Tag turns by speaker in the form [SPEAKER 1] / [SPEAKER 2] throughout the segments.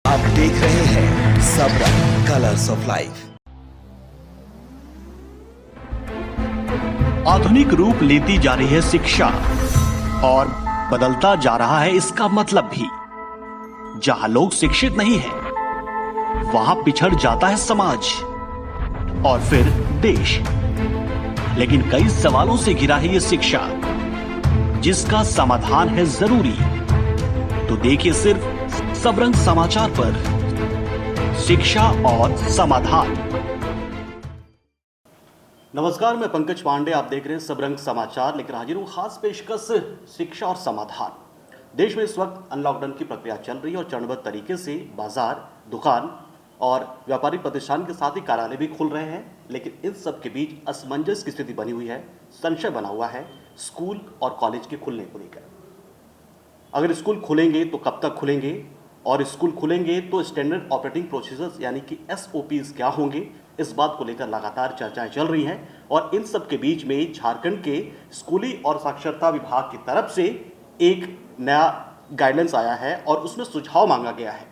[SPEAKER 1] आप देख रहे हैं सबरंग कलर्स ऑफ लाइफ।
[SPEAKER 2] आधुनिक रूप लेती जा रही है शिक्षा और बदलता जा रहा है इसका मतलब भी। जहां लोग शिक्षित नहीं हैं, वहां पिछड़ जाता है समाज और फिर देश। लेकिन कई सवालों से घिरा है ये शिक्षा, जिसका समाधान है जरूरी। तो देखिए सिर्फ सबरंग समाचार पर शिक्षा और समाधान। नमस्कार, मैं पंकज पांडे, आप देख रहे हैं सबरंग समाचार। लेकर हाजिर हूं खास पेशकश शिक्षा और समाधान। देश में इस वक्त अनलॉकडाउन की प्रक्रिया चल रही है और चरणबद्ध तरीके से बाजार, दुकान और व्यापारिक प्रतिष्ठान के साथ ही कार्यालय भी खुल रहे हैं। लेकिन इन सब के बीच असमंजस की स्थिति बनी हुई है, संशय बना हुआ है स्कूल और कॉलेज के खुलने को लेकर। अगर स्कूल खुलेंगे तो कब तक खुलेंगे, और स्कूल खुलेंगे तो स्टैंडर्ड ऑपरेटिंग प्रोसीजर्स यानी कि SOPs क्या होंगे, इस बात को लेकर लगातार चर्चाएं चल रही हैं। और इन सब के बीच में झारखंड के स्कूली और साक्षरता विभाग की तरफ से एक नया गाइडलाइंस आया है और उसमें सुझाव मांगा गया है।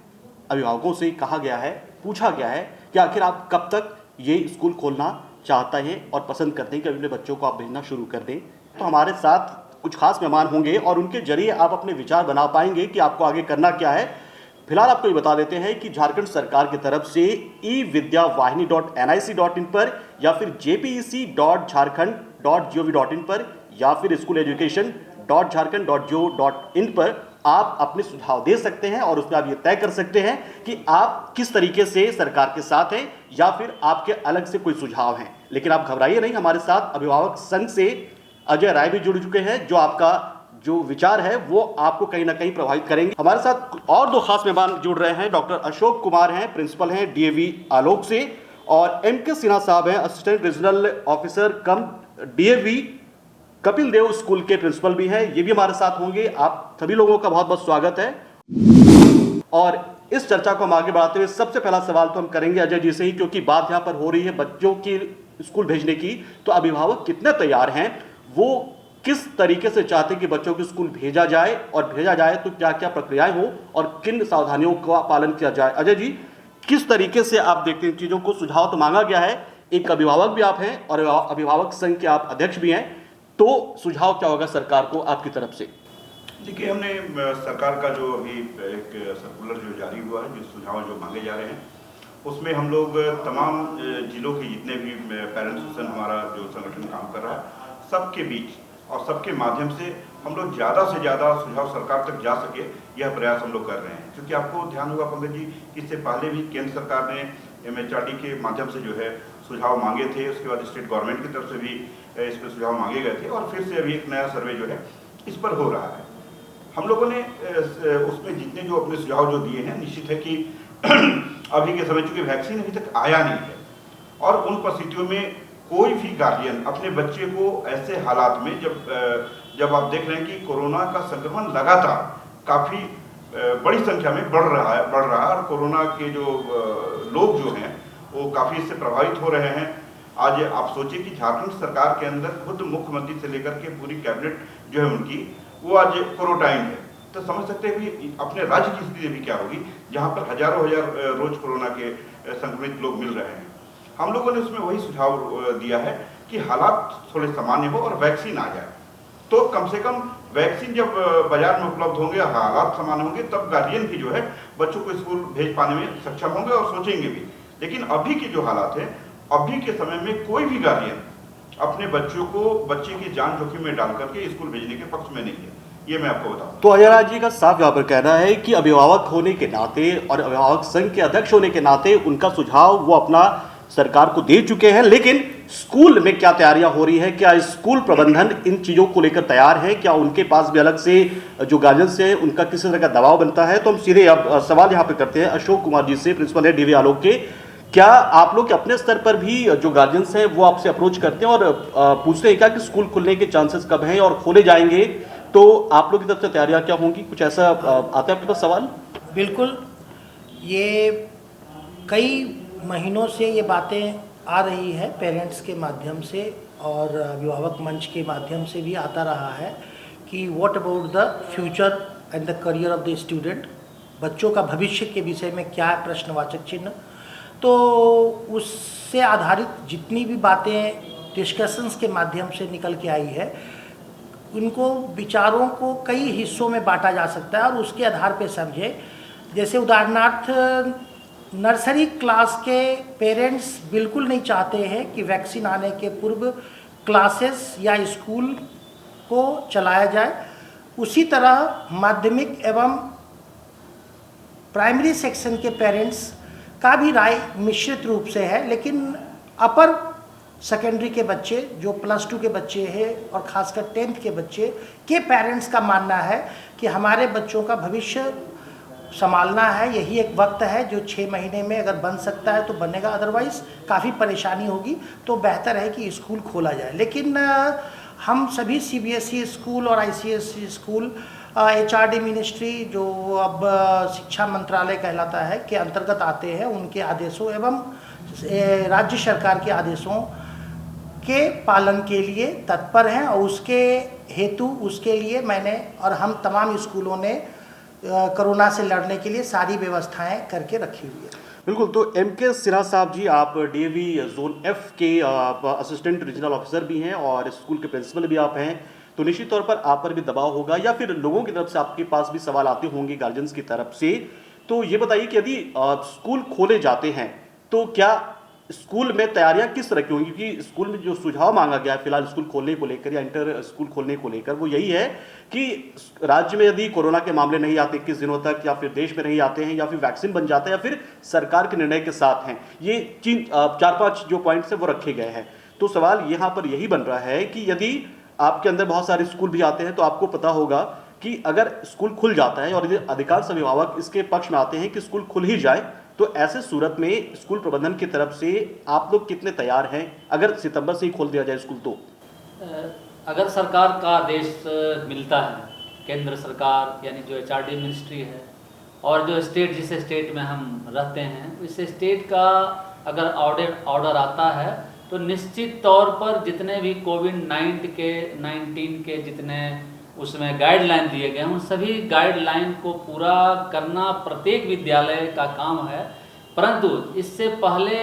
[SPEAKER 2] अभिभावकों से कहा गया है, पूछा गया है कि आखिर आप कब तक ये स्कूल खोलना चाहते हैं और पसंद करते हैं कि अपने बच्चों को आप भेजना शुरू कर दें। तो हमारे साथ कुछ खास मेहमान होंगे और उनके जरिए आप अपने विचार बना पाएंगे कि आपको आगे करना क्या है। फिलहाल आपको ये बता देते हैं कि झारखंड सरकार की तरफ से evidyawahini.nic.in पर या फिर jpec.jharkhand.gov.in पर या फिर schooleducation.jharkhand.go.in पर आप अपने सुझाव दे सकते हैं और उसमें आप ये तय कर सकते हैं कि आप किस तरीके से सरकार के साथ हैं या फिर आपके अलग से कोई सुझाव हैं। लेकिन आप घबराइए नहीं, हमारे साथ अभिभावक संघ से अजय राय भी जुड़ चुके हैं, जो आपका जो विचार है वो आपको कहीं ना कहीं प्रभावित करेंगे। हमारे साथ और दो खास मेहमान जुड़ रहे हैं। डॉक्टर अशोक कुमार हैं, प्रिंसिपल हैं DAV आलोक से, और MK सिन्हा साहब हैं, असिस्टेंट रीजनल ऑफिसर कम DAV कपिल देव स्कूल के प्रिंसिपल भी हैं। ये भी हमारे साथ होंगे। आप सभी लोगों का बहुत बहुत स्वागत है। और इस चर्चा को हम आगे बढ़ाते हुए सबसे पहला सवाल तो हम करेंगे अजय जी से ही, क्योंकि बात यहाँ पर हो रही है बच्चों की स्कूल भेजने की। तो अभिभावक कितने तैयार हैं, वो किस तरीके से चाहते हैं कि बच्चों को स्कूल भेजा जाए, और भेजा जाए तो क्या क्या प्रक्रियाएं हो और किन सावधानियों का पालन किया जाए। अजय जी, किस तरीके से आप देखते हैं इन चीजों को? सुझाव तो मांगा गया है, एक अभिभावक भी आप हैं और अभिभावक संघ के आप अध्यक्ष भी हैं, तो सुझाव क्या होगा सरकार को आपकी तरफ से?
[SPEAKER 3] देखिए, हमने सरकार का जो अभी एक सर्कुलर जो जारी हुआ है, जो सुझाव जो मांगे जा रहे हैं, उसमें हम लोग तमाम जिलों के जितने भी पेरेंट्स एसोसिएशन हमारा जो संगठन काम कर रहा है, सबके बीच और सबके माध्यम से हम लोग ज़्यादा से ज़्यादा सुझाव सरकार तक जा सके, यह प्रयास हम लोग कर रहे हैं। क्योंकि आपको ध्यान होगा पंकज जी, इससे पहले भी केंद्र सरकार ने MHRD के माध्यम से जो है सुझाव मांगे थे, उसके बाद स्टेट गवर्नमेंट की तरफ से भी इस पर सुझाव मांगे गए थे, और फिर से अभी एक नया सर्वे जो है इस पर हो रहा है। हम लोगों ने उसमें जितने जो अपने सुझाव जो दिए हैं, निश्चित है कि अभी के समय चूँकि वैक्सीन अभी तक आया नहीं है, और उन परिस्थितियों में कोई भी गार्जियन अपने बच्चे को ऐसे हालात में, जब आप देख रहे हैं कि कोरोना का संक्रमण लगातार काफ़ी बड़ी संख्या में बढ़ रहा है, और कोरोना के जो लोग जो हैं वो काफ़ी इससे प्रभावित हो रहे हैं। आज आप सोचिए कि झारखंड सरकार के अंदर खुद मुख्यमंत्री से लेकर के पूरी कैबिनेट जो है उनकी, वो आज क्वारंटाइन है। तो समझ सकते हैं कि अपने राज्य की स्थिति भी क्या होगी, जहाँ पर हजारों हजार रोज कोरोना के संक्रमित लोग मिल रहे हैं। हम लोगों ने उसमें वही सुझाव दिया है कि हालात थोड़े सामान्य हो और वैक्सीन आ जाए, तो कम से कम वैक्सीन जब बाजार में उपलब्ध होंगे, हालात सामान्य होंगे, तब गार्जियन भी जो है बच्चों को स्कूल भेज पाने में सक्षम होंगे और सोचेंगे भी। लेकिन अभी की जो हालात है, अभी के समय में कोई भी गार्जियन अपने बच्चे की जान जोखिम में डाल करके स्कूल भेजने के पक्ष में नहीं है, ये मैं आपको बताऊं।
[SPEAKER 2] तो अजय राज जी का साफ यहाँ पर कहना है कि अभिभावक होने के नाते और अभिभावक संघ के अध्यक्ष होने के नाते उनका सुझाव वो अपना सरकार को दे चुके हैं। लेकिन स्कूल में क्या तैयारियां हो रही है, क्या स्कूल प्रबंधन इन चीजों को लेकर तैयार है, क्या उनके पास भी अलग से जो गार्जियंस है उनका किसी तरह का दबाव बनता है? तो हम सीधे अब सवाल यहाँ पे करते हैं अशोक कुमार जी से, प्रिंसिपल है DAV आलोक के। क्या आप लोग के अपने स्तर पर भी जो गार्जियंस हैं वो आपसे अप्रोच करते हैं और पूछते हैं क्या कि स्कूल खुलने के चांसेस कब हैं और खोले जाएंगे, तो आप लोग की तरफ से तैयारियां क्या होंगी? कुछ ऐसा आता है आपके पास सवाल?
[SPEAKER 4] बिल्कुल, ये कई महीनों से ये बातें आ रही है पेरेंट्स के माध्यम से और अभिभावक मंच के माध्यम से भी आता रहा है कि what about the future and the career of the student बच्चों का भविष्य के विषय में क्या है प्रश्नवाचक चिन्ह, तो उससे आधारित जितनी भी बातें डिस्कशंस के माध्यम से निकल के आई है, उनको विचारों को कई हिस्सों में बांटा जा सकता है और उसके आधार पे समझे। जैसे उदाहरणार्थ नर्सरी क्लास के पेरेंट्स बिल्कुल नहीं चाहते हैं कि वैक्सीन आने के पूर्व क्लासेस या स्कूल को चलाया जाए। उसी तरह माध्यमिक एवं प्राइमरी सेक्शन के पेरेंट्स का भी राय मिश्रित रूप से है, लेकिन अपर सेकेंडरी के बच्चे जो +2 के बच्चे हैं और ख़ासकर 10th के बच्चे के पेरेंट्स का मानना है कि हमारे बच्चों का भविष्य संभालना है, यही एक वक्त है जो 6 महीने में अगर बन सकता है तो बनेगा, अदरवाइज़ काफ़ी परेशानी होगी, तो बेहतर है कि स्कूल खोला जाए। लेकिन हम सभी CBSE स्कूल और ICSE स्कूल HRD मिनिस्ट्री जो अब शिक्षा मंत्रालय कहलाता है के अंतर्गत आते हैं, उनके आदेशों एवं राज्य सरकार के आदेशों के पालन के लिए तत्पर हैं और उसके हेतु उसके लिए मैंने और हम तमाम स्कूलों ने कोरोना से लड़ने के लिए सारी व्यवस्थाएं करके रखी हुई है।
[SPEAKER 2] बिल्कुल। तो MK सिन्हा साहब जी, आप DAV जोन F के असिस्टेंट रीजनल ऑफिसर भी हैं और स्कूल के प्रिंसिपल भी आप हैं, तो निश्चित तौर पर आप पर भी दबाव होगा या फिर लोगों की तरफ से आपके पास भी सवाल आते होंगे गार्जियंस की तरफ से। तो ये बताइए कि यदि स्कूल खोले जाते हैं तो क्या स्कूल में तैयारियां किस तरह की होंगी? क्योंकि स्कूल में जो सुझाव मांगा गया है फिलहाल स्कूल खोलने को लेकर या इंटर स्कूल खोलने को लेकर, वो यही है कि राज्य में यदि कोरोना के मामले नहीं आते 21 दिनों तक, या फिर देश में नहीं आते हैं, या फिर वैक्सीन बन जाता है, या फिर सरकार के निर्णय के साथ हैं, ये 4-5 जो पॉइंट्स हैं वो रखे गए हैं। तो सवाल यहाँ पर यही बन रहा है कि यदि आपके अंदर बहुत सारे स्कूल भी आते हैं तो आपको पता होगा कि अगर स्कूल खुल जाता है और यदि अधिकांश अभिभावक इसके पक्ष में आते हैं कि स्कूल खुल ही जाए, तो ऐसे सूरत में स्कूल प्रबंधन की तरफ से आप लोग कितने तैयार हैं अगर सितंबर से ही खोल दिया जाए स्कूल? तो
[SPEAKER 5] अगर सरकार का आदेश मिलता है, केंद्र सरकार यानी जो HRD मिनिस्ट्री है और जो स्टेट, जिस स्टेट में हम रहते हैं, इस स्टेट का अगर ऑर्डर आता है तो निश्चित तौर पर जितने भी कोविड-19 के जितने उसमें गाइडलाइन दिए गए हैं, उन सभी गाइडलाइन को पूरा करना प्रत्येक विद्यालय का काम है। परंतु इससे पहले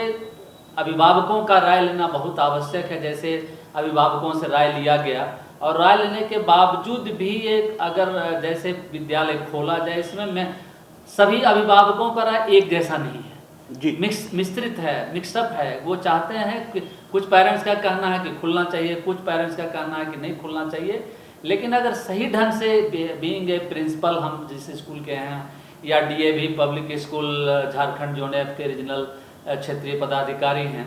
[SPEAKER 5] अभिभावकों का राय लेना बहुत आवश्यक है। जैसे अभिभावकों से राय लिया गया और राय लेने के बावजूद भी एक अगर जैसे विद्यालय खोला जाए, इसमें मैं सभी अभिभावकों का राय एक जैसा नहीं है जी, मिश्रित है, मिक्सअप है। वो चाहते हैं कि कुछ पेरेंट्स का कहना है कि खुलना चाहिए, कुछ पेरेंट्स का कहना है कि नहीं खुलना चाहिए। लेकिन अगर सही ढंग से बीइंग ए प्रिंसिपल हम जिस स्कूल के हैं या DAV public school Jharkhand zone F के रीजनल क्षेत्रीय पदाधिकारी हैं,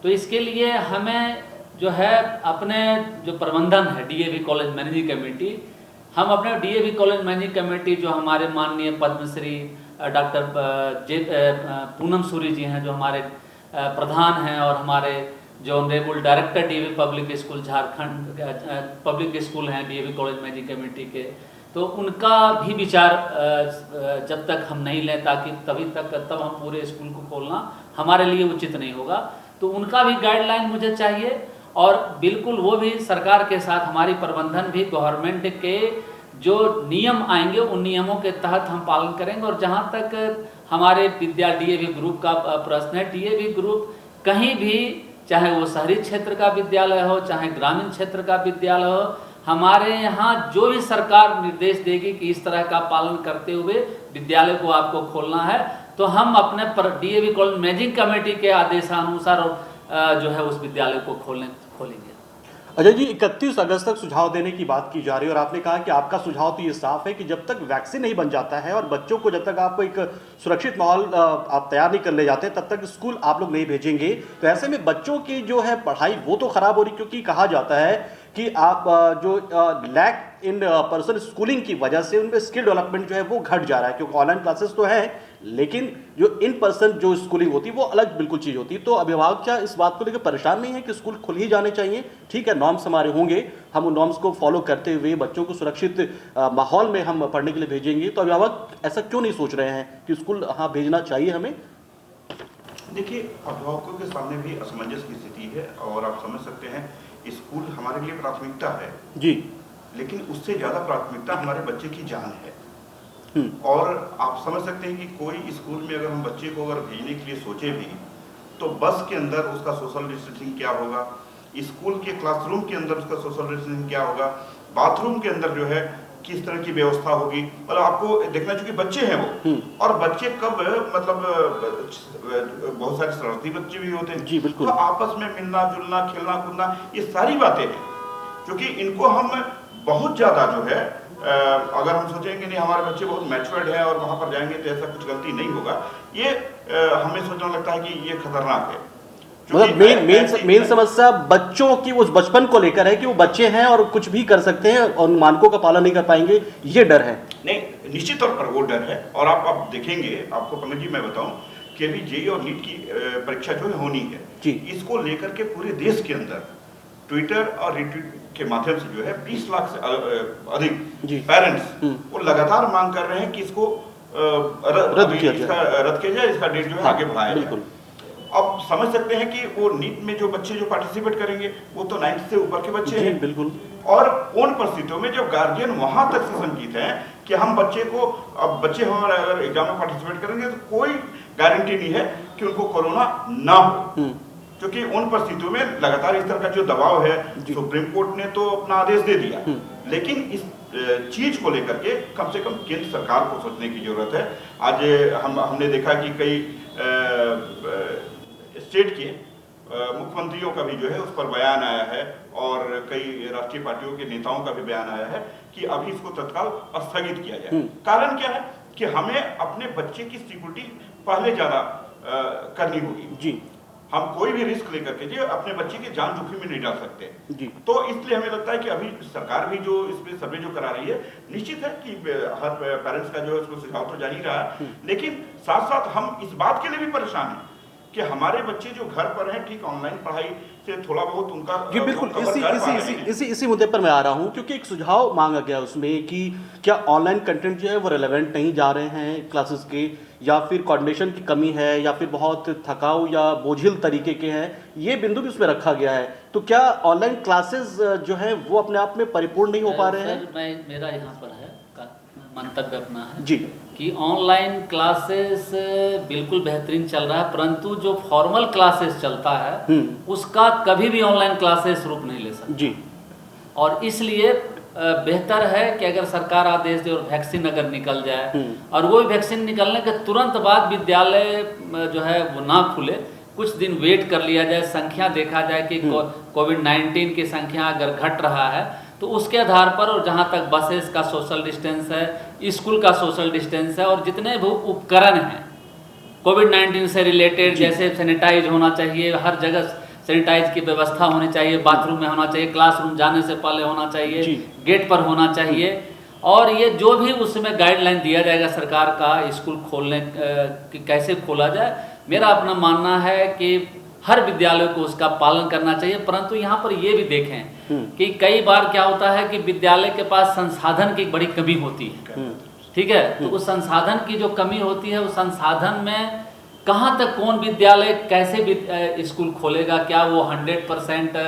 [SPEAKER 5] तो इसके लिए हमें जो है अपने जो प्रबंधन है DAV कॉलेज मैनेजिंग कमेटी, हम अपने DAV कॉलेज मैनेजिंग कमेटी जो हमारे माननीय पद्मश्री डॉक्टर पूनम सूरी जी हैं, जो हमारे प्रधान हैं, और हमारे जो honourable director DAV public school Jharkhand public school हैं DAV कॉलेज मैनेजिंग कमेटी के, तो उनका भी विचार जब तक हम नहीं लें ताकि तब हम पूरे स्कूल को खोलना हमारे लिए उचित नहीं होगा। तो उनका भी गाइडलाइन मुझे चाहिए और बिल्कुल वो भी सरकार के साथ हमारी प्रबंधन भी गवर्नमेंट के जो नियम आएंगे उन नियमों के तहत हम पालन करेंगे। और जहाँ तक हमारे DAV ग्रुप का प्रश्न है, DAV ग्रुप कहीं भी, चाहे वो शहरी क्षेत्र का विद्यालय हो चाहे ग्रामीण क्षेत्र का विद्यालय हो, हमारे यहाँ जो भी सरकार निर्देश देगी कि इस तरह का पालन करते हुए विद्यालय को आपको खोलना है, तो हम अपने DAV कॉलेज मैनेजिंग कमेटी के आदेशानुसार जो है उस विद्यालय को खोलेंगे।
[SPEAKER 2] अजय जी, 31 अगस्त तक सुझाव देने की बात की जा रही है और आपने कहा कि आपका सुझाव तो ये साफ है कि जब तक वैक्सीन नहीं बन जाता है और बच्चों को जब तक आप एक सुरक्षित माहौल आप तैयार नहीं कर ले जाते, तब तक स्कूल आप लोग नहीं भेजेंगे। तो ऐसे में बच्चों की जो है पढ़ाई वो तो खराब हो रही, क्योंकि कहा जाता है कि आप जो लैक इन पर्सन स्कूलिंग की वजह से उनमें स्किल डेवलपमेंट जो है वो घट जा रहा है, क्योंकि ऑनलाइन क्लासेस तो है लेकिन जो इन पर्सन जो स्कूलिंग होती है वो अलग बिल्कुल चीज़ होती है। तो अभिभावक क्या इस बात को लेकर परेशान नहीं है कि स्कूल खुल ही जाने चाहिए? ठीक है, नॉर्म्स हमारे होंगे, हम उन नॉर्म्स को फॉलो करते हुए बच्चों को सुरक्षित माहौल में हम पढ़ने के लिए भेजेंगे, तो अभिभावक ऐसा क्यों नहीं सोच रहे हैं कि स्कूल हाँ भेजना चाहिए हमें?
[SPEAKER 3] देखिए, अभिभावकों के सामने भी असमंजस की स्थिति है और आप समझ सकते हैं स्कूल हमारे लिए प्राथमिकता है जी, लेकिन उससे ज़्यादा प्राथमिकता हमारे बच्चे की जान है। और आप समझ सकते हैं कि कोई स्कूल में अगर हम बच्चे को अगर भेजने के लिए सोचे भी तो बस के अंदर उसका सोशल डिस्टेंसिंग क्या होगा, स्कूल के क्लासरूम के अंदर उसका सोशल डिस्टेंसिंग क्या होगा, बाथरूम के अंदर जो है किस तरह की व्यवस्था होगी। और आपको देखना चाहिए बच्चे हैं वो, और बच्चे कब मतलब बहुत सारे शरारती बच्चे भी होते हैं
[SPEAKER 2] जी बिल्कुल।
[SPEAKER 3] तो आपस में मिलना जुलना खेलना कूदना ये सारी बातें हैं, क्योंकि इनको हम बहुत ज्यादा जो है अगर हम सोचेंगे नहीं हमारे बच्चे बहुत मैच्योर्ड है और वहां पर जाएंगे तो ऐसा कुछ गलती नहीं होगा, ये हमें सोचना लगता है कि ये खतरनाक है।
[SPEAKER 2] मतलब मेन समस्या बच्चों की उस बचपन को लेकर है कि वो बच्चे हैं और कुछ भी कर सकते हैं और मानकों का पालन नहीं कर पाएंगे, ये डर है।
[SPEAKER 3] नहीं, निश्चित तौर पर वो डर है। और आप देखेंगे, आपको पंकज जी मैं बताऊं कि अभी जेईई और नीट की परीक्षा जो है होनी है
[SPEAKER 2] जी।
[SPEAKER 3] इसको लेकर के पूरे देश के अंदर ट्विटर और रिट्वीट के माध्यम से जो है 20 लाख से अधिक पेरेंट्स वो लगातार मांग कर रहे हैं कि इसको रद्द किया जाए, इसका डेट जो है आगे बढ़ाया जाए। अब समझ सकते हैं कि वो नीट में जो बच्चे जो पार्टिसिपेट करेंगे वो तो 9th से ऊपर के बच्चे हैं।
[SPEAKER 2] बिल्कुल।
[SPEAKER 3] और उन परिस्थितियों में जब गार्जियन वहां तक से संकीत है कि हम बच्चे को, अब बच्चे हमारे अगर एग्जाम में पार्टिसिपेट करेंगे तो कोई गारंटी नहीं है कि उनको कोरोना ना हो, क्योंकि उन परिस्थितियों में लगातार इस तरह का जो दबाव है, सुप्रीम कोर्ट ने तो अपना आदेश दे दिया, लेकिन इस चीज को लेकर के कम से कम केंद्र सरकार को सोचने की जरूरत है। आज हमने देखा कि कई स्टेट के मुख्यमंत्रियों का भी जो है उस पर बयान आया है और कई राष्ट्रीय पार्टियों के नेताओं का भी बयान आया है कि अभी इसको तत्काल स्थगित किया जाए। कारण क्या है कि हमें अपने बच्चे की सिक्योरिटी पहले ज्यादा करनी होगी जी। हम कोई भी रिस्क लेकर के जी अपने बच्चे की जान जोखिम में नहीं डाल सकते जी। तो इसलिए हमें लगता है कि अभी सरकार भी जो इसमें सर्वे जो करा रही है, निश्चित है कि हर पेरेंट्स का जो है उसको सुझाव तो जारी रहा है, लेकिन साथ साथ हम इस बात के लिए भी परेशान हैं कि हमारे बच्चे जो घर पर हैं, ठीक ऑनलाइन पढ़ाई से थोड़ा बहुत उनका
[SPEAKER 2] जी बिल्कुल। इसी मुद्दे पर मैं आ रहा हूं, क्योंकि एक सुझाव मांगा गया उसमें कि क्या ऑनलाइन कंटेंट जो है वो रेलेवेंट नहीं जा रहे हैं क्लासेस के, या फिर कोऑर्डिनेशन की कमी है, या फिर बहुत थकाऊ या बोझिल तरीके के हैं, ये बिंदु भी उसमें रखा गया है। तो क्या ऑनलाइन क्लासेस जो है वो अपने आप में परिपूर्ण नहीं हो पा रहे हैं?
[SPEAKER 5] मेरा यहाँ पर है मंतव्य अपना है
[SPEAKER 2] जी
[SPEAKER 5] कि ऑनलाइन क्लासेस बिल्कुल बेहतरीन चल रहा है, परंतु जो फॉर्मल क्लासेस चलता है उसका कभी भी ऑनलाइन क्लासेस रूप नहीं ले सकते जी। और इसलिए बेहतर है कि अगर सरकार आदेश दे और वैक्सीन अगर निकल जाए और वो वैक्सीन निकलने के तुरंत बाद विद्यालय जो है वो ना खुले, कुछ दिन वेट कर लिया जाए, संख्या देखा जाए कि कोविड-19 की संख्या अगर घट रहा है तो उसके आधार पर, और जहाँ तक बसेस का सोशल डिस्टेंस है, स्कूल का सोशल डिस्टेंस है, और जितने भी उपकरण हैं कोविड-19 से रिलेटेड, जैसे सैनिटाइज होना चाहिए, हर जगह सैनिटाइज की व्यवस्था होनी चाहिए, बाथरूम में होना चाहिए, क्लासरूम जाने से पहले होना चाहिए, गेट पर होना चाहिए, और ये जो भी उसमें गाइडलाइन दिया जाएगा सरकार का स्कूल खोलने की कैसे खोला जाए, मेरा अपना मानना है कि हर विद्यालय को उसका पालन करना चाहिए। परंतु यहाँ पर ये भी देखें कि कई बार क्या होता है कि विद्यालय के पास संसाधन की बड़ी कमी होती है, ठीक है, तो उस संसाधन की जो कमी होती है, उस संसाधन में कहाँ तक कौन विद्यालय कैसे स्कूल खोलेगा, क्या वो 100%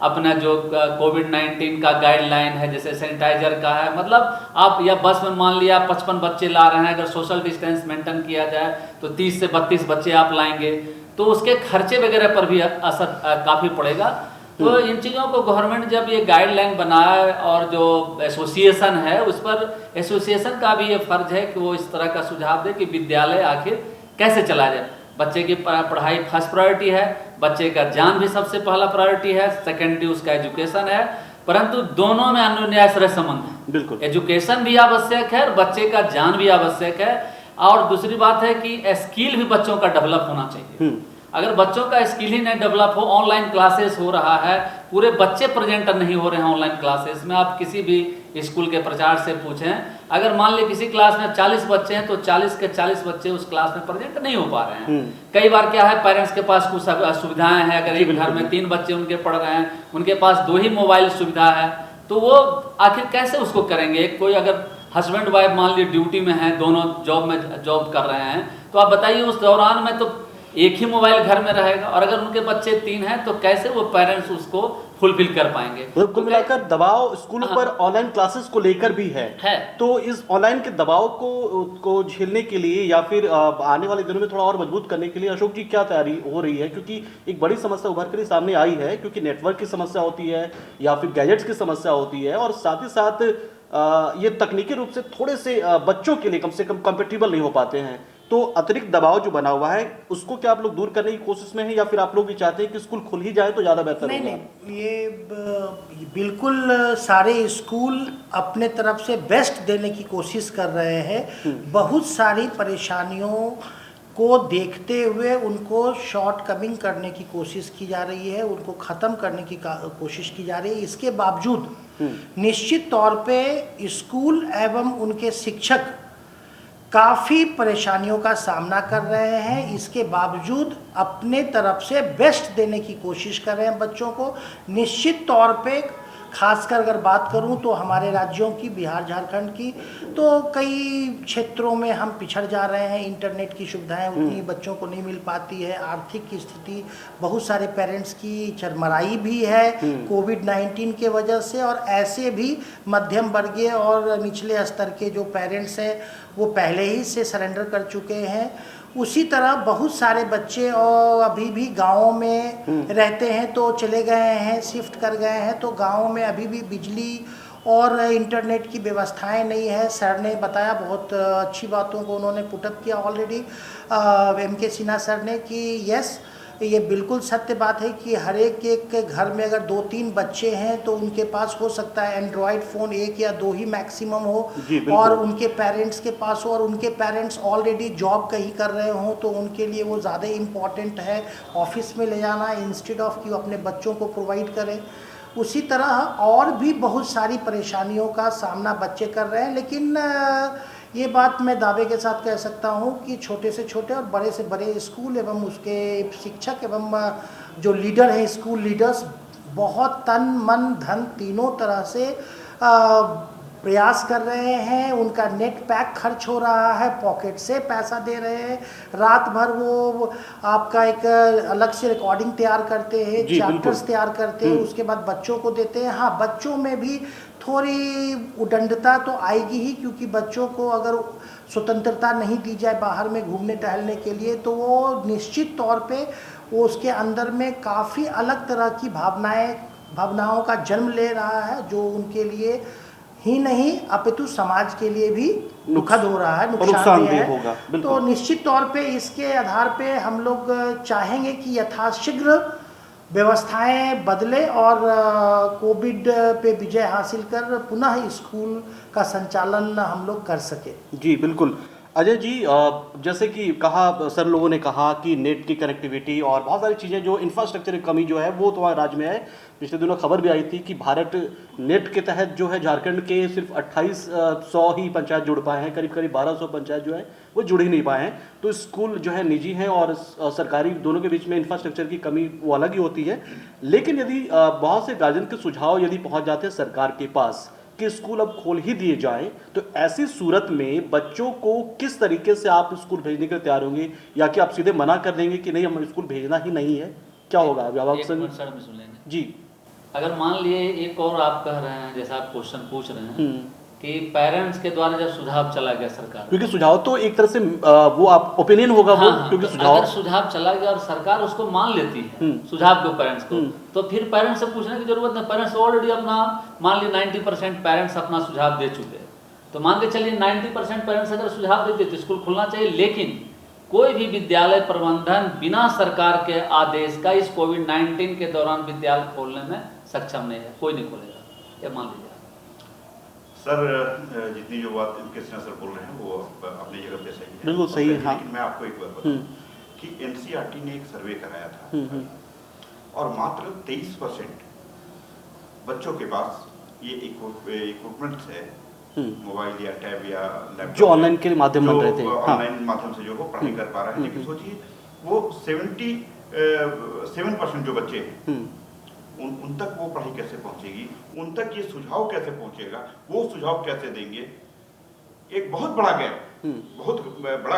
[SPEAKER 5] अपना जो कोविड-19 का गाइडलाइन है जैसे सैनिटाइजर का है, मतलब आप या बस में मान लिया 55 बच्चे ला रहे हैं, अगर सोशल डिस्टेंस मेंटेन किया जाए तो 30 से 32 बच्चे आप लाएंगे, तो उसके खर्चे वगैरह पर भी असर काफ़ी पड़ेगा। तो इन चीज़ों को गवर्नमेंट जब ये गाइडलाइन बनाए, और जो एसोसिएशन है उस पर एसोसिएशन का भी ये फर्ज है कि वो इस तरह का सुझाव दे कि विद्यालय आखिर कैसे चला जाए। बच्चे की पढ़ाई फर्स्ट प्रायोरिटी है, बच्चे का जान भी सबसे पहला प्रायोरिटी है, सेकेंडरी उसका एजुकेशन है, परंतु दोनों में अन्योन्याश्रय संबंध है। बिल्कुल, एजुकेशन भी आवश्यक है और बच्चे का जान भी आवश्यक है। और दूसरी बात है कि स्किल भी बच्चों का डेवलप होना चाहिए। अगर बच्चों का स्किल ही नहीं डेवलप हो, ऑनलाइन क्लासेस हो रहा है, पूरे बच्चे प्रेजेंट नहीं हो रहे हैं ऑनलाइन क्लासेस में, आप किसी भी स्कूल के प्रचार से पूछें, अगर मान लीजिए किसी क्लास में 40 बच्चे हैं तो 40 के 40 बच्चे उस क्लास में प्रेजेंट नहीं हो पा रहे हैं। कई बार क्या है, पेरेंट्स के पास कुछ सुविधाएं हैं, अगर एक घर में 3 बच्चे उनके पढ़ रहे हैं, उनके पास 2 ही मोबाइल सुविधा है, तो वो आखिर कैसे उसको करेंगे। कोई अगर हस्बैंड वाइफ मान लीजिए ड्यूटी में है, दोनों जॉब कर रहे हैं, तो आप बताइए उस दौरान में तो एक ही मोबाइल घर में रहेगा, और अगर उनके बच्चे 3 हैं तो कैसे वो पेरेंट्स उसको फुलफिल कर पाएंगे।
[SPEAKER 2] मतलब कुल मिलाकर दबाव स्कूलों पर ऑनलाइन क्लासेस को लेकर भी है। तो इस ऑनलाइन के दबाव को झेलने के लिए या फिर आने वाले दिनों में थोड़ा और मजबूत करने के लिए अशोक जी क्या तैयारी हो रही है? क्योंकि एक बड़ी समस्या उभर कर सामने आई है, क्योंकि नेटवर्क की समस्या होती है या फिर गैजेट्स की समस्या होती है, और साथ ही साथ ये तकनीकी रूप से थोड़े से बच्चों के लिए कम से कम कंपेटेबल नहीं हो पाते हैं। तो अतिरिक्त दबाव जो बना हुआ है उसको क्या आप लोग दूर करने की कोशिश में हैं, या फिर आप लोग भी चाहते हैं कि स्कूल खुल ही जाए तो ज़्यादा बेहतर होगा?
[SPEAKER 4] नहीं, ये बिल्कुल सारे स्कूल अपने तरफ से बेस्ट देने की कोशिश कर रहे हैं। बहुत सारी परेशानियों को देखते हुए उनको शॉर्ट कमिंग करने की कोशिश की जा रही है, उनको ख़त्म करने की कोशिश की जा रही है। इसके बावजूद निश्चित तौर पे स्कूल एवं उनके शिक्षक काफ़ी परेशानियों का सामना कर रहे हैं। इसके बावजूद अपने तरफ से बेस्ट देने की कोशिश कर रहे हैं बच्चों को। निश्चित तौर पे खासकर अगर बात करूं तो हमारे राज्यों की, बिहार झारखंड की, तो कई क्षेत्रों में हम पिछड़ जा रहे हैं। इंटरनेट की सुविधाएं उतनी बच्चों को नहीं मिल पाती है। आर्थिक की स्थिति बहुत सारे पेरेंट्स की चरमराई भी है कोविड-19 के वजह से, और ऐसे भी मध्यम वर्गीय और निचले स्तर के जो पेरेंट्स हैं वो पहले ही से सरेंडर कर चुके हैं। उसी तरह बहुत सारे बच्चे और अभी भी गाँवों में रहते हैं, तो चले गए हैं, शिफ्ट कर गए हैं, तो गाँवों में अभी भी बिजली और इंटरनेट की व्यवस्थाएं नहीं है। सर ने बताया, बहुत अच्छी बातों को उन्होंने पुटअप किया ऑलरेडी, MK सिन्हा सर ने, कि यस ये बिल्कुल सत्य बात है कि हर एक घर में अगर 2-3 बच्चे हैं तो उनके पास हो सकता है एंड्रॉयड फ़ोन 1 या 2 ही मैक्सिमम हो, और उनके पेरेंट्स के पास हो, और उनके पेरेंट्स ऑलरेडी जॉब कहीं कर रहे हों, तो उनके लिए वो ज़्यादा इम्पॉर्टेंट है ऑफिस में ले जाना इंस्टेड ऑफ कि वो अपने बच्चों को प्रोवाइड करें। उसी तरह और भी बहुत सारी परेशानियों का सामना बच्चे कर रहे हैं। लेकिन ये बात मैं दावे के साथ कह सकता हूँ कि छोटे से छोटे और बड़े से बड़े स्कूल एवं उसके शिक्षक एवं जो लीडर हैं, स्कूल लीडर्स, बहुत तन मन धन तीनों तरह से प्रयास कर रहे हैं। उनका नेट पैक खर्च हो रहा है, पॉकेट से पैसा दे रहे हैं। रात भर वो आपका एक अलग से रिकॉर्डिंग तैयार करते हैं, चैप्टर्स तैयार करते हैं, उसके बाद बच्चों को देते हैं। हाँ, बच्चों में भी थोड़ी उदंडता तो आएगी ही, क्योंकि बच्चों को अगर स्वतंत्रता नहीं दी जाए बाहर में घूमने टहलने के लिए, तो वो निश्चित तौर पे वो उसके अंदर में काफ़ी अलग तरह की भावनाओं का जन्म ले रहा है, जो उनके लिए ही नहीं अपितु समाज के लिए भी दुखद हो रहा है, नुकसानदेह होगा। तो निश्चित तौर पे इसके आधार पे हम लोग चाहेंगे कि यथाशीघ्र व्यवस्थाएं बदले और कोविड पे विजय हासिल कर पुनः स्कूल का संचालन हम लोग कर सके।
[SPEAKER 2] जी बिल्कुल। अजय जी, जैसे कि कहा सर, लोगों ने कहा कि नेट की कनेक्टिविटी और बहुत सारी चीज़ें, जो इंफ्रास्ट्रक्चर की कमी जो है वो तुम्हारे राज्य में है। पिछले दिनों खबर भी आई थी कि भारत नेट के तहत जो है झारखंड के सिर्फ 2800 ही पंचायत जुड़ पाए हैं, करीब 1200 पंचायत जो है वो जुड़ ही नहीं पाए हैं। तो स्कूल जो है निजी हैं और सरकारी, दोनों के बीच में इंफ्रास्ट्रक्चर की कमी वो अलग ही होती है। लेकिन यदि बहुत से गार्जियन के सुझाव यदि पहुँच जाते हैं सरकार के पास कि स्कूल अब खोल ही दिए जाएं, तो ऐसी सूरत में बच्चों को किस तरीके से आप स्कूल भेजने के लिए तैयार होंगे, या कि आप सीधे मना कर देंगे कि नहीं, हम स्कूल भेजना ही नहीं है? क्या होगा अभिभावक संघ?
[SPEAKER 5] जी, अगर मान लिए एक और आप कह रहे हैं, जैसा आप क्वेश्चन पूछ रहे हैं कि पेरेंट्स के द्वारा जब सुझाव चला गया सरकार,
[SPEAKER 2] क्योंकि सुझाव तो एक तरह से वो आप ओपिनियन होगा, वो क्योंकि
[SPEAKER 5] अगर सुझाव चला गया और सरकार उसको मान लेती है सुझाव को, पेरेंट्स को, तो फिर पेरेंट्स से पूछने की जरूरत नहीं। पेरेंट्स ऑलरेडी अपना, मान लीजिए 90% पेरेंट्स अपना सुझाव दे चुके हैं, तो मान के चलिए 90% पेरेंट्स अगर सुझाव देते तो स्कूल खुलना चाहिए। लेकिन कोई भी विद्यालय प्रबंधन बिना सरकार के आदेश का इस कोविड-19 के दौरान विद्यालय खोलने में सक्षम नहीं है, कोई नहीं खोलेगा, ये मान लीजिए।
[SPEAKER 3] सर, जितनी जो बात इनके सिन्हा सर बोल रहे हैं वो अपनी जगह पे सही है,
[SPEAKER 2] बिल्कुल सही है। हाँ,
[SPEAKER 3] लेकिन मैं आपको एक बात बताऊं कि NCERT ने एक सर्वे कराया था और मात्र 23% बच्चों के पास ये इक्विपमेंट्स है, मोबाइल या टैब या लैपटॉप, जो
[SPEAKER 2] ऑनलाइन के माध्यम बन रहे थे,
[SPEAKER 3] ऑनलाइन माध्यम से जो वो पढ़ाई कर पा रहे हैं। लेकिन सोचिए वो 77% जो बच्चे हैं उन तक वो पढ़ाई कैसे पहुंचेगी, उन तक ये सुझाव कैसे पहुंचेगा, वो सुझाव कैसे देंगे? एक बहुत बड़ा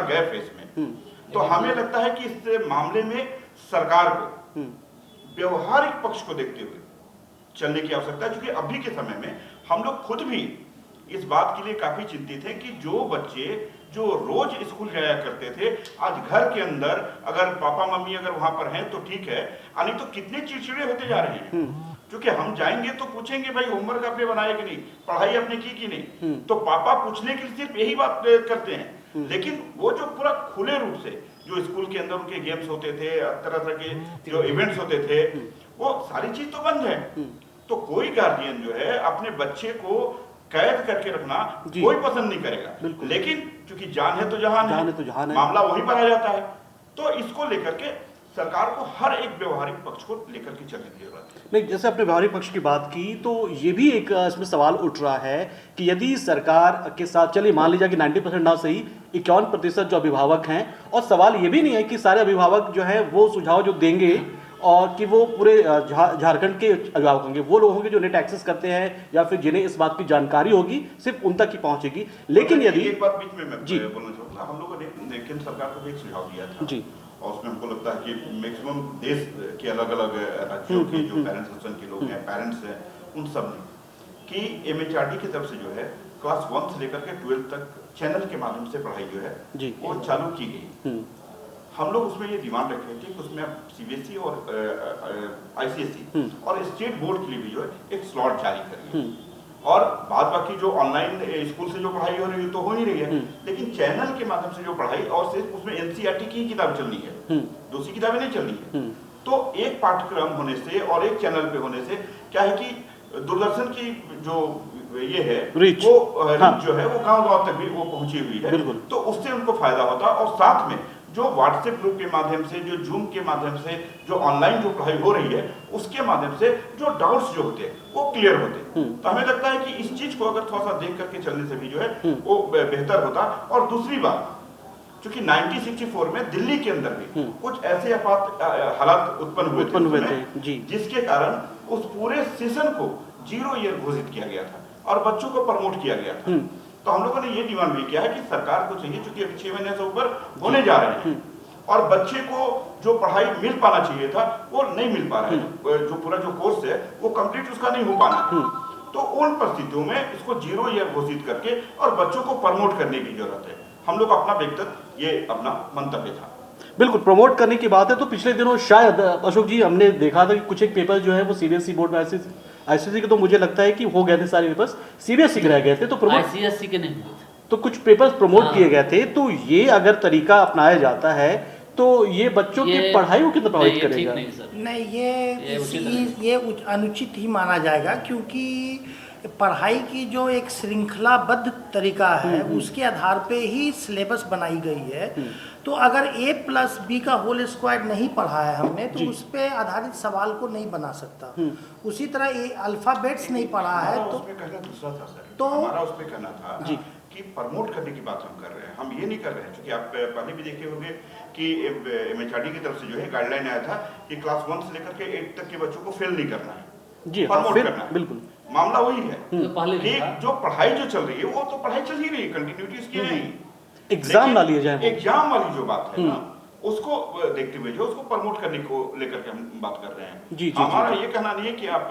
[SPEAKER 3] गैप है इसमें। तो हमें लगता है कि इस मामले में सरकार को व्यवहारिक पक्ष को देखते हुए चलने की आवश्यकता है, क्योंकि अभी के समय में हम लोग खुद भी इस बात के लिए काफी चिंतित हैं कि जो बच्चे जो रोज स्कूल जाया करते थे, आज घर के अंदर अगर पापा मम्मी अगर वहां पर हैं तो ठीक है, नहीं तो कितने चिड़चिड़े होते जा रहे हैं। क्योंकि हम जाएंगे तो पूछेंगे भाई होमवर्क आपने बनाया कि नहीं, पढ़ाई आपने की कि नहीं, तो पापा पूछने के लिए सिर्फ यही बात करते हैं। लेकिन वो जो पूरा खुले रूप से जो स्कूल के अंदर उनके गेम्स होते थे, तरह तरह के जो इवेंट्स होते थे, वो सारी चीज तो बंद है। तो कोई गार्जियन जो है अपने बच्चे को कैद करके रखना कोई पसंद नहीं करेगा, लेकिन क्योंकि जान है तो जहान है, मामला वहीं पर आ जाता है। तो इसको लेकर के सरकार को हर एक व्यवहारिक पक्ष को लेकर के चलने की जरूरत है।
[SPEAKER 2] नहीं, जैसे आपने व्यवहारिक पक्ष की बात की तो ये भी एक इसमें सवाल उठ रहा है कि यदि सरकार के साथ, चलिए मान लीजिए कि 90% ना सही 51% जो अभिभावक हैं, और सवाल ये भी नहीं है कि सारे अभिभावक जो है वो सुझाव जो देंगे और कि वो पूरे झारखंड के अभिभावक होंगे, वो लोग होंगे जो नेट एक्सेस करते हैं या फिर जिन्हें इस बात की जानकारी होगी सिर्फ उन तक ही पहुंचेगी। लेकिन यदि
[SPEAKER 3] एक बात बीच में मैं बोलना चाहूंगा, हम लोगों ने केंद्र सरकार को भी एक सुझाव दिया था
[SPEAKER 2] जी,
[SPEAKER 3] और उसमें हमको लगता है कि मैक्सिमम देश के अलग अलग राज्यों के जो पेरेंट्स एसोसिएशन के लोग हैं, पेरेंट्स हैं, उन सब ने कि MHRD की तरफ से जो है क्लास 1 से लेकर के 12 तक चैनल के माध्यम से पढ़ाई जो है वो चालू की गई। हम लोग उसमें ये डिमांड रखे थे कि उसमें अब CBSE और ICSE और स्टेट बोर्ड के लिए भी जो है एक स्लॉट जारी करिए, और बाद बाकी जो ऑनलाइन स्कूल से जो पढ़ाई हो रही है तो हो ही रही है, लेकिन चैनल के माध्यम से जो पढ़ाई, और सिर्फ उसमें NCERT की किताब चलनी है, दूसरी किताबें नहीं चलनी है। तो एक पाठ्यक्रम होने से और एक चैनल पे होने से क्या है कि दूरदर्शन की जो ये है
[SPEAKER 2] रीच,
[SPEAKER 3] वो रीच जो है वो गांव-गांव तक भी वो पहुंची हुई है, तो उससे उनको फायदा होता, और साथ में जो व्हाट्सएप ग्रुप के माध्यम से, जो जूम के माध्यम से जो ऑनलाइन जो पढ़ाई हो रही है उसके माध्यम से जो डाउट्स जो होते हैं वो क्लियर होते। तो हमें लगता है कि इस चीज को अगर थोड़ा सा देख करके चलने से भी जो है वो बेहतर होता। और दूसरी बात, क्योंकि 1964 में दिल्ली के अंदर भी कुछ ऐसे आपात हालात उत्पन्न हुए थे जिसके कारण उस पूरे सेशन को 0 ईयर घोषित किया गया था और बच्चों को प्रमोट किया गया था। तो हम लोगों ने ये डिमांड भी किया है कि सरकार को चाहिए, चूंकि अभी 6 महीने से ऊपर होने जा रहे हैं और बच्चे को जो पढ़ाई मिल पाना चाहिए था वो नहीं मिल पा रहा है, जो पूरा जो कोर्स है वो कंप्लीट उसका नहीं हो पाना है। तो उन परिस्थितियों में इसको 0 ईयर घोषित करके और बच्चों को प्रमोट करने की जरूरत है। हम लोग अपना व्यक्तिगत ये अपना मंतव्य था।
[SPEAKER 2] बिल्कुल प्रमोट करने की बात है। तो पिछले दिनों शायद अशोक जी हमने देखा था कि कुछ एक पेपर जो है वो CBSE बोर्ड में ICSE के, तो मुझे लगता है कि हो गए थे सारे पेपर्स, CBSE के रह गए थे, तो
[SPEAKER 5] ICSE के नहीं हुए थे,
[SPEAKER 2] तो कुछ पेपर्स प्रमोट किए गए थे। तो ये अगर तरीका अपनाया जाता है तो ये बच्चों की पढ़ाई को कितना प्रभावित करेगा?
[SPEAKER 4] नहीं, ये अनुचित ही माना जाएगा, क्योंकि पढ़ाई की जो एक श्रृंखलाबद्ध तरीका है उसके आधार पे ही सिलेबस बनाई गई है। तो अगर A+B का होल स्क्वायर नहीं पढ़ा है हमने तो उस पे आधारित सवाल को नहीं बना सकता। उसी तरह अल्फाबेट्स नहीं पढ़ा है तो
[SPEAKER 3] उसमें कहना दूसरा था सर,
[SPEAKER 4] तो
[SPEAKER 3] हमारा उसमें कहना था कि प्रमोट करने की बात हम कर रहे हैं, हम ये नहीं कर रहे हैं। क्योंकि आप पहले भी देखे होंगे कि MHRD की तरफ से जो है गाइडलाइन आया था कि क्लास 1 से लेकर के 8 तक के बच्चों को फेल नहीं करना है,
[SPEAKER 2] जी
[SPEAKER 3] प्रमोट करना है।
[SPEAKER 2] बिल्कुल
[SPEAKER 3] मामला वही है
[SPEAKER 5] तो
[SPEAKER 3] कि जो पढ़ाई जो चल रही है वो तो पढ़ाई चल ही रही है, कंटिन्यूटी इसकी है नहीं,
[SPEAKER 2] एग्जाम ना लिए जाए।
[SPEAKER 3] एग्जाम वाली जो बात है ना उसको देखते हुए जो उसको प्रमोट करने को लेकर के हम बात कर रहे हैं। हमारा ये कहना नहीं है कि आप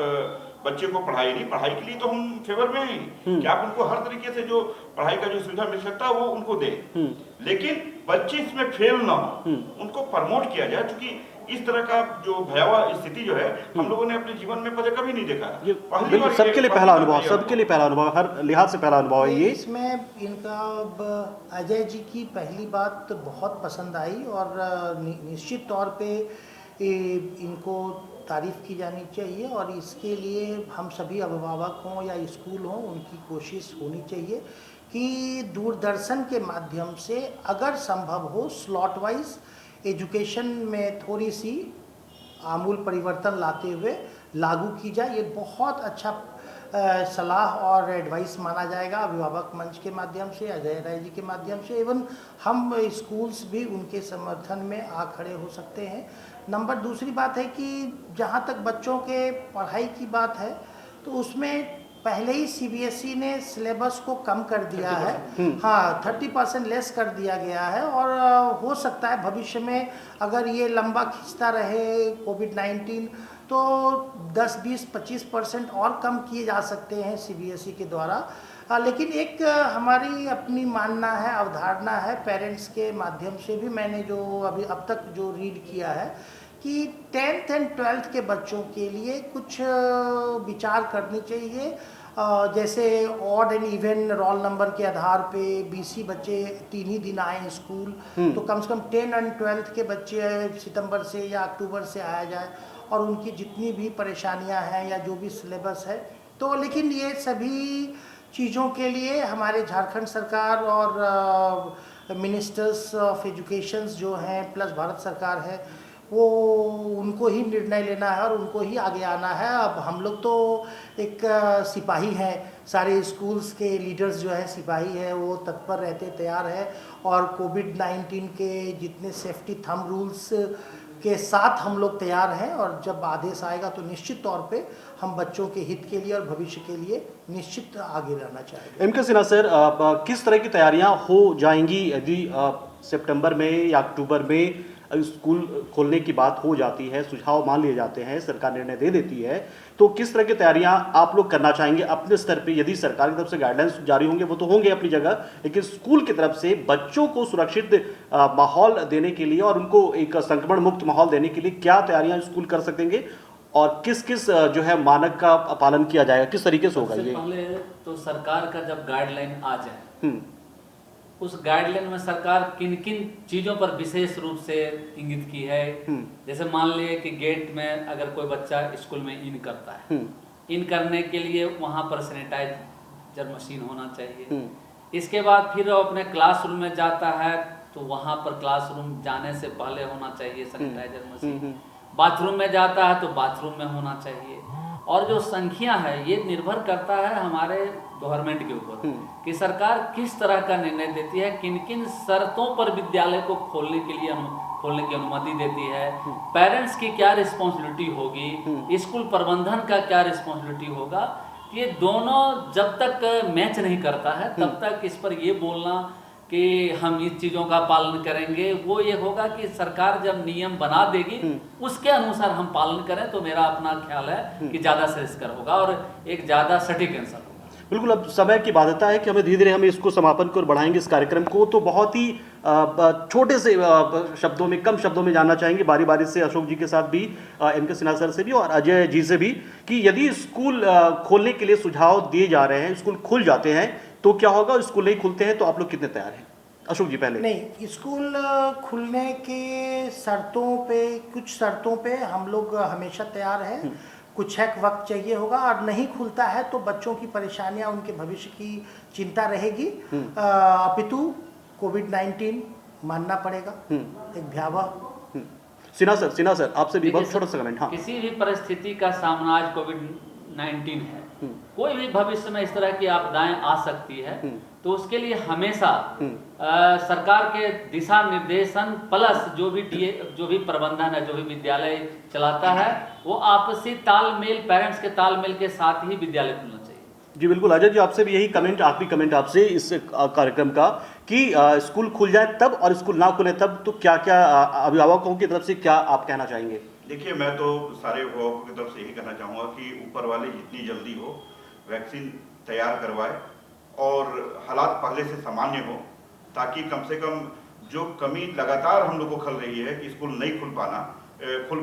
[SPEAKER 3] बच्चे को पढ़ाई नहीं, पढ़ाई के लिए तो हम फेवर में हैं कि आप उनको हर तरीके से जो पढ़ाई का जो सुविधा मिल सकता है वो उनको दें, लेकिन बच्चे इसमें फेल ना हो, उनको प्रमोट किया जाए। क्योंकि इस तरह का जो भयावह स्थिति जो है हम लोगों ने अपने जीवन में पहले कभी नहीं देखा।
[SPEAKER 2] पहली बार सबके लिए पहला अनुभव, सबके लिए पहला अनुभव, हर लिहाज से पहला अनुभव है ये।
[SPEAKER 4] इसमें इनका अजय जी की पहली बात बहुत पसंद आई और निश्चित तौर पे इनको तारीफ की जानी चाहिए और इसके लिए हम सभी अभिभावक हों या स्कूल हों उनकी कोशिश होनी चाहिए कि दूरदर्शन के माध्यम से अगर संभव हो स्लॉट वाइज एजुकेशन में थोड़ी सी आमूल परिवर्तन लाते हुए लागू की जाए। ये बहुत अच्छा सलाह और एडवाइस माना जाएगा अभिभावक मंच के माध्यम से, अजय राय जी के माध्यम से। एवं हम स्कूल्स भी उनके समर्थन में आ खड़े हो सकते हैं। नंबर दूसरी बात है कि जहाँ तक बच्चों के पढ़ाई की बात है तो उसमें पहले ही सीबीएसई ने सिलेबस को कम कर दिया है। हाँ, 30% लेस कर दिया गया है और हो सकता है भविष्य में अगर ये लंबा खींचता रहे कोविड-19 तो 10, 20, 25% और कम किए जा सकते हैं सीबीएसई के द्वारा। लेकिन एक हमारी अपनी मानना है, अवधारणा है, पेरेंट्स के माध्यम से भी मैंने जो अभी अब तक जो रीड किया है कि 10th एंड 12th के बच्चों के लिए कुछ विचार करनी चाहिए। जैसे odd and even roll number के आधार पे 20 बच्चे 3 ही दिन आए स्कूल, तो कम से कम 10 एंड 12th के बच्चे सितंबर से या अक्टूबर से आया जाए और उनकी जितनी भी परेशानियां हैं या जो भी सिलेबस है तो। लेकिन ये सभी चीज़ों के लिए हमारे झारखंड सरकार और मिनिस्टर्स ऑफ एजुकेशन जो हैं प्लस भारत सरकार है वो उनको ही निर्णय लेना है और उनको ही आगे आना है। अब हम लोग तो एक सिपाही हैं, सारे स्कूल्स के लीडर्स जो हैं सिपाही हैं, वो तत्पर रहते तैयार है और कोविड-19 के जितने सेफ्टी थंब रूल्स के साथ हम लोग तैयार हैं और जब आदेश आएगा तो निश्चित तौर पे हम बच्चों के हित के लिए और भविष्य के लिए निश्चित आगे रहना चाहेंगे।
[SPEAKER 2] एम.के. सिन्हा सर, किस तरह की तैयारियां हो जाएंगी यदि सितंबर में या अक्टूबर में स्कूल खोलने की बात हो जाती है, सुझाव मान लिए जाते हैं, सरकार निर्णय दे देती है, तो किस तरह की तैयारियां आप लोग करना चाहेंगे अपने स्तर पे? यदि सरकार की तरफ से गाइडलाइंस जारी होंगे वो तो होंगे अपनी जगह, लेकिन स्कूल की तरफ से बच्चों को सुरक्षित माहौल देने के लिए और उनको एक संक्रमण मुक्त माहौल देने के लिए क्या तैयारियां स्कूल कर सकेंगे और किस किस जो है मानक का पालन किया जाएगा, किस तरीके से होगा ये?
[SPEAKER 5] पहले तो सरकार का जब गाइडलाइन आ जाए उस गाइडलाइन में सरकार किन किन चीज़ों पर विशेष रूप से इंगित की है। जैसे मान लिए कि गेट में अगर कोई बच्चा स्कूल में इन करता है, इन करने के लिए वहाँ पर सैनिटाइजर मशीन होना चाहिए। इसके बाद फिर वो अपने क्लासरूम में जाता है तो वहाँ पर क्लासरूम जाने से पहले होना चाहिए सैनिटाइजर मशीन। बाथरूम में जाता है तो बाथरूम में होना चाहिए। और जो संख्या है ये निर्भर करता है हमारे गवर्नमेंट के ऊपर कि सरकार किस तरह का निर्णय देती है, किन किन शर्तों पर विद्यालय को खोलने की अनुमति देती है, पेरेंट्स की क्या रिस्पॉन्सिबिलिटी होगी, स्कूल प्रबंधन का क्या रिस्पॉन्सिबिलिटी होगा। ये दोनों जब तक मैच नहीं करता है तब तक इस पर ये बोलना कि हम इस चीज़ों का पालन करेंगे, वो ये होगा कि सरकार जब नियम बना देगी उसके अनुसार हम पालन करें तो मेरा अपना ख्याल है कि ज़्यादा श्रेयस्कर होगा और एक ज़्यादा सटीक आंसर होगा।
[SPEAKER 2] बिल्कुल, अब समय की बाध्यता है कि हमें धीरे धीरे हम इसको समापन की ओर बढ़ाएंगे इस कार्यक्रम को। तो बहुत ही छोटे से शब्दों में, कम शब्दों में जानना चाहेंगे बारी बारी से अशोक जी के साथ भी, एम.के. सिन्हा सर से भी और अजय जी से भी, कि यदि स्कूल खोलने के लिए सुझाव दिए जा रहे हैं, स्कूल खुल जाते हैं तो क्या होगा, स्कूल नहीं खुलते हैं तो आप लोग कितने तैयार हैं? अशोक जी पहले।
[SPEAKER 4] नहीं, स्कूल खुलने के शर्तों पे, कुछ शर्तों पे हम लोग हमेशा तैयार हैं। कुछ एक वक्त चाहिए होगा और नहीं खुलता है तो बच्चों की परेशानियां, उनके भविष्य की चिंता रहेगी। अपितु कोविड-19 मानना पड़ेगा एक भयावह।
[SPEAKER 2] सिन्हा सर आपसे भी बहुत छोटा सा कमेंट। हाँ,
[SPEAKER 5] किसी भी परिस्थिति का सामना आज कोविड-19 है, कोई भी भविष्य में इस तरह की आपदाएं आ सकती है तो उसके लिए हमेशा सरकार के दिशा निर्देशन प्लस जो भी प्रबंधन है, जो भी विद्यालय चलाता है, वो आपसी तालमेल, पेरेंट्स के तालमेल के साथ ही विद्यालय खुलना चाहिए।
[SPEAKER 2] जी बिल्कुल। अजय जी आपसे भी यही कमेंट, आखिरी कमेंट आपसे इस कार्यक्रम का, कि स्कूल खुल जाए तब और स्कूल ना खुले तब तो क्या क्या अभिभावकों की तरफ से क्या आप कहना चाहेंगे?
[SPEAKER 3] देखिए, मैं तो सारे अभिभावकों की तरफ से यही कहना चाहूँगा कि ऊपर वाले जितनी जल्दी हो वैक्सीन तैयार करवाए और हालात पहले से सामान्य हो, ताकि कम से कम जो कमी लगातार हम लोग को खल रही है कि स्कूल नहीं खुल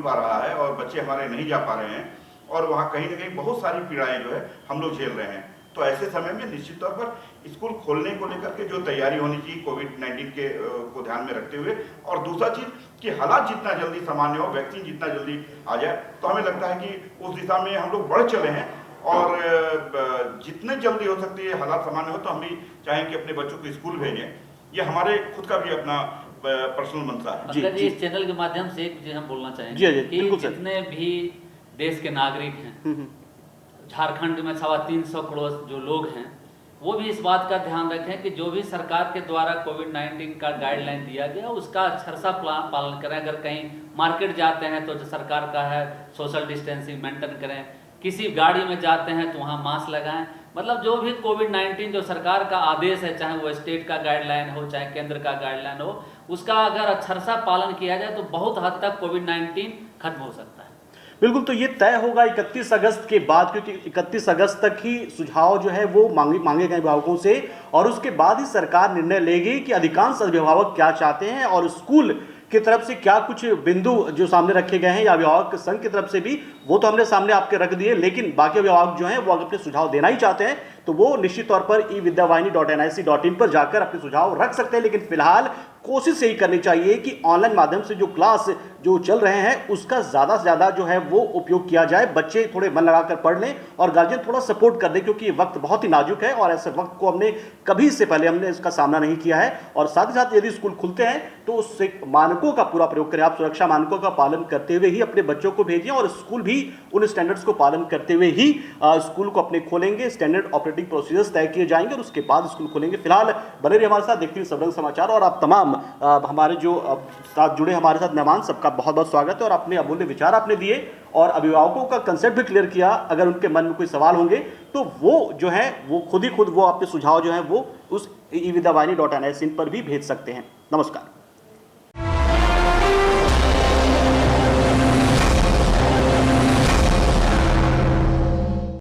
[SPEAKER 3] पा रहा है और बच्चे हमारे नहीं जा पा रहे हैं और वहाँ कहीं ना कहीं बहुत सारी पीड़ाएं जो है हम लोग झेल रहे हैं, तो ऐसे समय में निश्चित तौर पर स्कूल खोलने को लेकर के जो तैयारी होनी चाहिए कोविड-19 के को ध्यान में रखते हुए, और दूसरा चीज़ कि हालात जितना जल्दी सामान्य हो, वैक्सीन जितना जल्दी आ जाए, तो हमें लगता है कि उस दिशा में हम लोग बढ़ चले हैं और जितने जल्दी हो सकती है हालात सामान्य हो तो हम भी चाहें कि अपने बच्चों को स्कूल भेजें। ये हमारे खुद का भी अपना पर्सनल मंशा है।
[SPEAKER 5] जी, इस चैनल के माध्यम से एक चीज़ हम बोलना चाहेंगे कि जितने भी देश के नागरिक हैं, झारखंड में 350 करोड़ जो लोग हैं, वो भी इस बात का ध्यान रखें कि जो भी सरकार के द्वारा कोविड-19 का गाइडलाइन दिया गया उसका अक्षरशः पालन करें। अगर कहीं मार्केट जाते हैं तो जो सरकार का है सोशल डिस्टेंसिंग मेंटेन करें, किसी गाड़ी में जाते हैं तो वहाँ मास्क लगाएं। मतलब जो भी कोविड-19 जो सरकार का आदेश है, चाहे वो स्टेट का गाइडलाइन हो चाहे केंद्र का गाइडलाइन हो, उसका अगर अक्षरशा पालन किया जाए तो बहुत हद तक कोविड-19 खत्म हो सकता है।
[SPEAKER 2] बिल्कुल, तो ये तय होगा 31 अगस्त के बाद, क्योंकि 31 अगस्त तक ही सुझाव जो है वो मांगे गए अभिभावकों से, और उसके बाद ही सरकार निर्णय लेगी कि अधिकांश अभिभावक क्या चाहते हैं और स्कूल की तरफ से क्या कुछ बिंदु जो सामने रखे गए हैं या अभिभावक संघ की तरफ से भी, वो तो हमने सामने आपके रख दिए। लेकिन बाकी अभिभावक जो हैं वो अगर अपने सुझाव देना ही चाहते हैं तो वो निश्चित तौर पर evidyawahini.nic.in पर जाकर अपने सुझाव रख सकते हैं। लेकिन फिलहाल कोशिश यही करनी चाहिए कि ऑनलाइन माध्यम से जो क्लास जो चल रहे हैं उसका ज़्यादा से ज़्यादा जो है वो उपयोग किया जाए, बच्चे थोड़े मन लगाकर पढ़ लें और गार्जियन थोड़ा सपोर्ट कर दें, क्योंकि ये वक्त बहुत ही नाजुक है और ऐसे वक्त को हमने कभी इससे पहले हमने इसका सामना नहीं किया है। और साथ ही साथ यदि स्कूल खुलते हैं तो उससे मानकों का पूरा प्रयोग करें, आप सुरक्षा मानकों का पालन करते हुए ही अपने बच्चों को भेजें और स्कूल भी उन स्टैंडर्ड्स को पालन करते हुए ही स्कूल को अपने खोलेंगे। स्टैंडर्ड ऑपरेटिंग प्रोसीजर्स तय किए जाएंगे और उसके बाद स्कूल खोलेंगे। फिलहाल बने रहिए हमारे साथ, देखते हैं सब रंग समाचार। और आप तमाम हमारे जो साथ जुड़े हमारे साथ मेहमान, सबका बहुत बहुत स्वागत है और अपने अमूल्य विचार आपने दिए और अभिभावकों का कंसेप्ट भी क्लियर किया। अगर उनके मन में कोई सवाल होंगे तो वो जो है वो खुद वो अपने सुझाव जो है वो उस evidyawahini.nic पर भी भेज सकते हैं। नमस्कार।